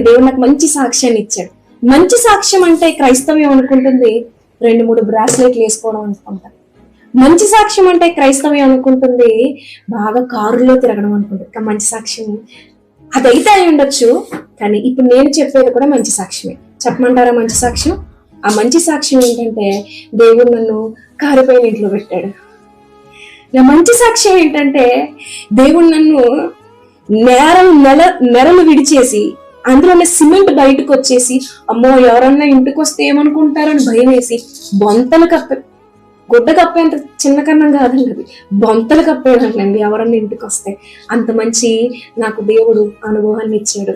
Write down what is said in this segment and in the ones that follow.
దేవుడు నాకు మంచి సాక్ష్యాన్ని ఇచ్చాడు. మంచి సాక్ష్యం అంటే క్రైస్తవ్యం అనుకుంటుంది 2-3 బ్రాస్లెట్లు వేసుకోవడం అనుకుంటారు. మంచి సాక్ష్యం అంటే క్రైస్తవ్యం అనుకుంటుంది బాగా కారులో తిరగడం అనుకుంటుంది. మంచి సాక్ష్యం అదైతే అయి ఉండొచ్చు, కానీ ఇప్పుడు నేను చెప్పేది కూడా మంచి సాక్ష్యమే. చెప్పమంటారా మంచి సాక్ష్యం? ఆ మంచి సాక్ష్యం ఏంటంటే దేవుడు నన్ను కారిపోయిన ఇంట్లో పెట్టాడు. నా మంచి సాక్ష్యం ఏంటంటే దేవుడు నన్ను నెరలు విడిచేసి అందులోనే సిమెంట్ బయటకు వచ్చేసి, అమ్మో ఎవరన్నా ఇంటికి వస్తే ఏమనుకుంటారని భయం వేసి బొంతలు గుడ్డ కప్పేంత చిన్న కన్నం కాదండి అది, బొంతలు కప్పేదండి ఎవరన్నా ఇంటికి వస్తే. అంత మంచి నాకు దేవుడు అనుభవాన్ని ఇచ్చాడు.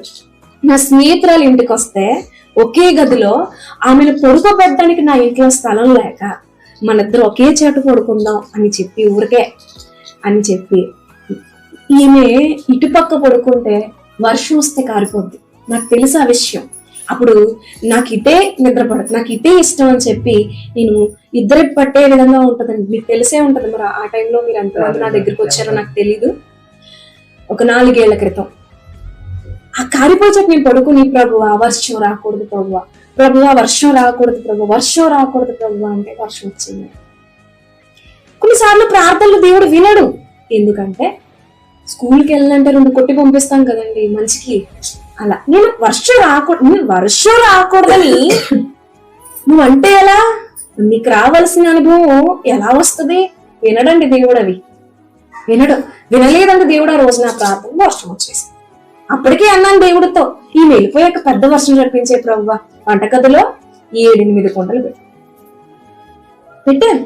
నా స్నేహితురాలు ఇంటికి వస్తే ఒకే గదిలో ఆమెను పడుకోబెట్టడానికి నా ఇంట్లో స్థలం లేక మన ఇద్దరు ఒకే చేట పడుకుందాం అని చెప్పి ఊరికే అని చెప్పి ఈమె ఇటుపక్క పడుకుంటే వర్షం వస్తే కారిపోద్ది. నాకు తెలుసు ఆ విషయం. అప్పుడు నాకు ఇటే నిద్రపడదు, నాకు ఇటే ఇష్టం అని చెప్పి నేను ఇద్దరు పట్టే విధంగా ఉంటుందండి. మీకు తెలిసే ఉంటది మరి ఆ టైంలో మీరు ఎంతమంది నా దగ్గరికి వచ్చారో నాకు తెలీదు. ఒక 4 ఏళ్ల క్రితం ఆ కారిపోచేట నేను పడుకుని, ప్రభువా వర్షం రాకూడదు ప్రభువా, ప్రభువా వర్షం రాకూడదు ప్రభు, వర్షం రాకూడదు ప్రభు అంటే వర్షం వచ్చింది. కొన్నిసార్లు ప్రార్థనలు దేవుడు వినడు. ఎందుకంటే స్కూల్కి వెళ్ళాలంటే 2 కొట్టి పంపిస్తాం కదండి మంచికి. అలా నేను వర్షం రాకూడదని నువ్వంటే ఎలా? నీకు రావాల్సిన అనుభవం ఎలా వస్తుంది? వినడండి దేవుడు, అవి వినలేదంటే దేవుడు ఆ రోజు నా ప్రార్థన వర్షం వచ్చేసి. అప్పటికే అన్నాను దేవుడితో, ఈ వెళ్ళిపోయాక పెద్ద వర్షం రప్పించే ప్రభువా, వంటగదిలో 7-8 కుండలు పెట్టాను.